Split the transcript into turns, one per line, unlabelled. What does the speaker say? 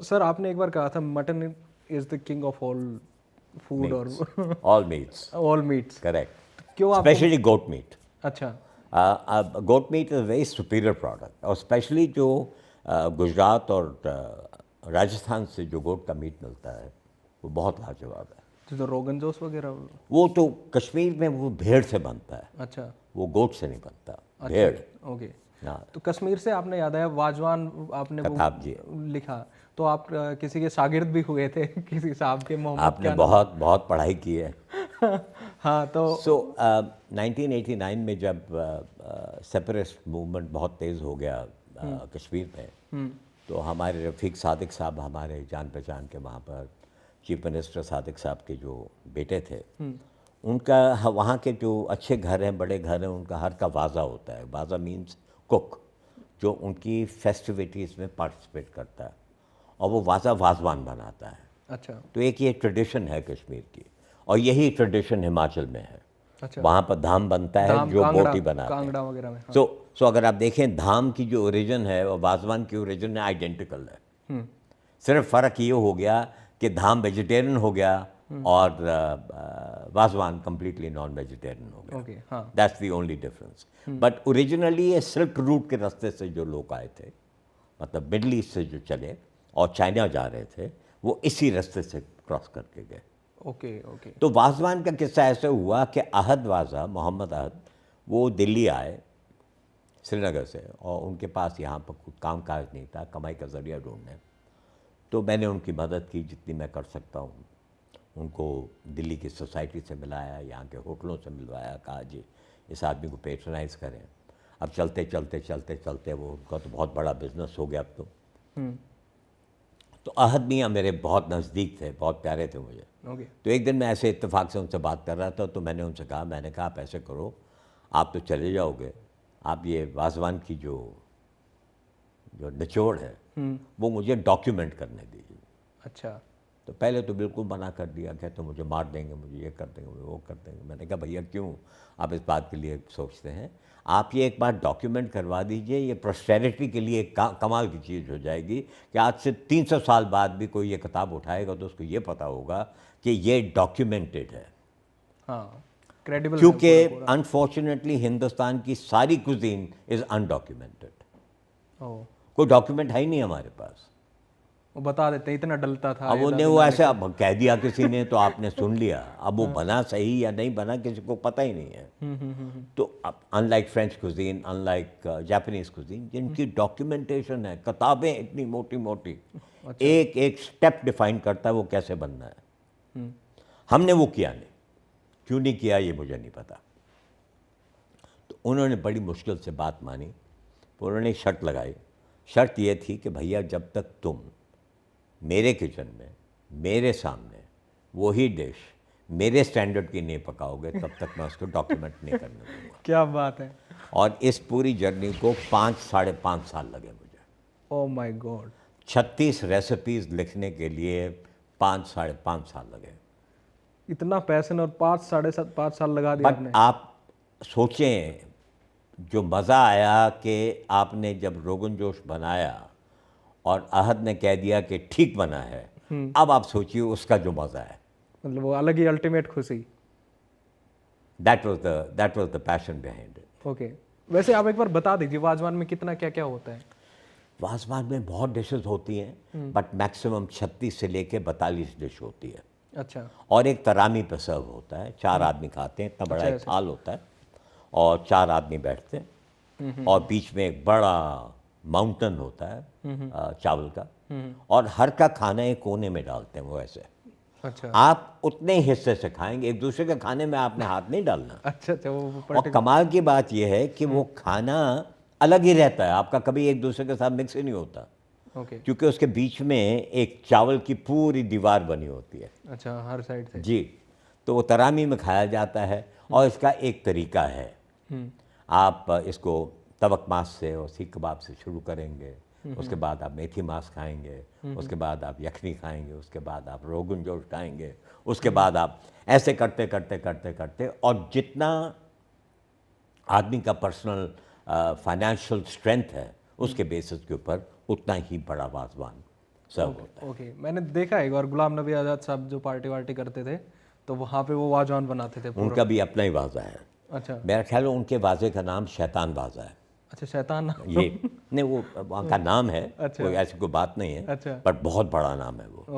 Sir आपने एक बार कहा था mutton is the king of all food और
all meats.
All meets.
Correct.
क्यों आपको?
Especially goat meat.
अच्छा।
Goat meat is a very superior product. और स्पेशली जो गुजरात और राजस्थान से जो गोट का मीट मिलता है वो बहुत लाजवाब है।
तो रोगन जोश वगैरह?
वो तो कश्मीर में वो भेड़ से बनता है,
अच्छा
वो गोट से नहीं बनता।
अच्छा।
भेड़।
ओके।
हाँ।
तो कश्मीर से आपने याद आया वाजवान आपने वो
कताब जी,
लिखा, तो आप किसी के शागिर्द भी हुए थे किसी साहब के, मोहम्मद
आपने
क्या नाम?
बहुत बहुत पढ़ाई की है।
हाँ तो
1989 में जब सेपरेटिस्ट मूवमेंट बहुत तेज़ हो गया कश्मीर में, तो हमारे रफ़ीक सादिक साहब, हमारे जान पहचान के वहाँ पर चीफ मिनिस्टर सादिक साहब के जो बेटे थे, उनका वहाँ के जो अच्छे घर हैं, बड़े घर हैं, उनका हर का वाजा होता है। वाजा मीन्स कुक, जो उनकी फेस्टिविटीज़ में पार्टिसिपेट करता है, और वो वाजवान बनाता है।
अच्छा
तो एक ये ट्रेडिशन है कश्मीर की, और यही ट्रेडिशन हिमाचल में है।
अच्छा।
वहाँ पर धाम बनता है
धाम
जो
कांगड़ा,
बोटी बनाते हैं।
कांगड़ा वगैरह में। हाँ।
सो अगर आप देखें धाम की जो ओरिजिन है और वाजवान की ओरिजिन है, आइडेंटिकल है। सिर्फ फ़र्क ये हो गया कि धाम वेजिटेरियन हो गया और वाजवान कम्प्लीटली नॉन वेजिटेरियन हो गया।
ओके। हाँ।
That's the only difference. But originally ये सिल्क रूट के रास्ते से जो लोग आए थे, मतलब मिडल ईस्ट से जो चले और चाइना जा रहे थे, वो इसी रास्ते से क्रॉस करके गए।
Okay okay.
तो वाजवान का किस्सा ऐसे हुआ कि अहद वाजा, मोहम्मद अहद, वो दिल्ली आए श्रीनगर से, और उनके पास यहाँ पर कुछ काम काज नहीं था, कमाई का ज़रिया ढूंढने। तो मैंने उनकी मदद की जितनी मैं कर सकता हूँ। उनको दिल्ली की सोसाइटी से मिलाया, यहाँ के होटलों से मिलवाया, कहा जी इस आदमी को पेट्रनाइज़ करें। अब चलते चलते चलते चलते वो उनका तो बहुत बड़ा बिजनेस हो गया अब तो। तो अहद मियाँ मेरे बहुत नज़दीक थे, बहुत प्यारे थे मुझे।
ओके।
तो एक दिन मैं ऐसे इत्तेफाक से उनसे बात कर रहा था, तो मैंने उनसे कहा, मैंने कहा आप ऐसे करो, आप तो चले जाओगे, आप ये वाजवान की जो जो निचोड़ है वो मुझे डॉक्यूमेंट करने दीजिए।
अच्छा।
तो पहले तो बिल्कुल मना कर दिया, कहते तो मुझे मार देंगे, मुझे ये कर देंगे, मुझे वो कर देंगे। मैंने कहा भैया क्यों आप इस बात के लिए सोचते हैं, आप ये एक बार डॉक्यूमेंट करवा दीजिए, ये प्रोस्टेरिटी के लिए कमाल की चीज़ हो जाएगी कि आज से 300 साल बाद भी कोई ये किताब उठाएगा तो उसको ये पता होगा कि ये डॉक्यूमेंटेड है।
हाँ, क्रेडिबल है
क्योंकि
पूरा पूरा।
अनफॉर्चुनेटली हिंदुस्तान की सारी कुजीन इज़ अनडॉक्यूमेंटेड,
ओ,
कोई डॉक्यूमेंट है ही नहीं हमारे पास।
वो बता देते हैं इतना डलता था
अब
ये
उन्हें
दादी
वो
नानी
ऐसे
को।
अब कह दिया किसी ने तो आपने सुन लिया, अब वो बना सही या नहीं बना किसी को पता ही नहीं है। तो अब unlike French cuisine, unlike Japanese cuisine, जिनकी डॉक्यूमेंटेशन है, किताबें इतनी मोटी मोटी,
अच्छा।
एक एक स्टेप डिफाइन करता है वो कैसे बनना है। हमने वो किया नहीं, क्यों नहीं किया ये मुझे नहीं पता। तो उन्होंने बड़ी मुश्किल से बात मानी, तो उन्होंने एक शर्त लगाई। शर्त ये थी कि भैया जब तक तुम मेरे किचन में मेरे सामने वही डिश मेरे स्टैंडर्ड की नहीं पकाओगे तब तक मैं उसको डॉक्यूमेंट नहीं करने दूंगा।
क्या बात है।
और इस पूरी जर्नी को 5-5.5 साल लगे मुझे।
Oh my God.
36 रेसिपीज़ लिखने के लिए 5-5.5 साल लगे।
इतना पैशन और 5 साल लगा दिया
बट
आपने।
आप सोचें, जो मज़ा आया कि आपने जब रोगन जोश बनाया और अहद ने कह दिया कि ठीक बना है, अब आप सोचिए उसका जो मज़ा है।
मतलब वो अलग ही अल्टीमेट खुशी।
That was the passion behind it.
Okay. वैसे आप एक बार बता दीजिए वाजवान में कितना क्या क्या होता है।
वाजवान में बहुत डिशेस होती हैं, बट मैक्सिमम 36 से लेके 42 डिश होती है।
अच्छा
और एक तरामी पे सर्व होता है, 4 आदमी खाते हैं, इतना बड़ा
अच्छा।
एक
ऐसे।
थाल होता है और 4 आदमी बैठते हैं, और बीच में एक बड़ा माउंटेन होता है चावल का, और हर का खाना एक कोने में डालते हैं वो ऐसे।
अच्छा
आप उतने ही हिस्से से खाएंगे, एक दूसरे के खाने में आपने हाथ नहीं डालना।
अच्छा। अच्छा वो
और
पर्टिकुलर।
कमाल की बात यह है कि वो खाना अलग ही रहता है, आपका कभी एक दूसरे के साथ मिक्स ही नहीं होता,
ओके।
क्योंकि उसके बीच में एक चावल की पूरी दीवार बनी होती है।
अच्छा हर साइड से।
जी। तो वो तरामी में खाया जाता है, और इसका एक तरीका है। आप इसको तवक मांस से और सीख कबाब से शुरू करेंगे, उसके बाद आप मेथी मांस खाएंगे, उसके बाद आप यखनी खाएंगे, उसके बाद आप रोगन जोश खाएंगे, उसके बाद आप ऐसे करते करते करते करते, और जितना आदमी का पर्सनल फाइनेंशियल स्ट्रेंथ है उसके बेसिस के ऊपर उतना ही बड़ा वाजवान सब होता है।
ओके, मैंने देखा एक बार गुलाम नबी आज़ाद साहब जो पार्टी वार्टी करते थे तो वहाँ पे वो वाजवान बनाते थे पूरा।
उनका भी अपना ही वाजा है।
अच्छा
मेरा ख्याल है उनके वाजे का नाम शैतान वाजा है।
अच्छा, शैतान।
ये नहीं, वो वहाँ का नाम है,
अच्छा।
कोई ऐसी कोई बात नहीं है,
अच्छा।
पर बहुत बड़ा नाम है वो।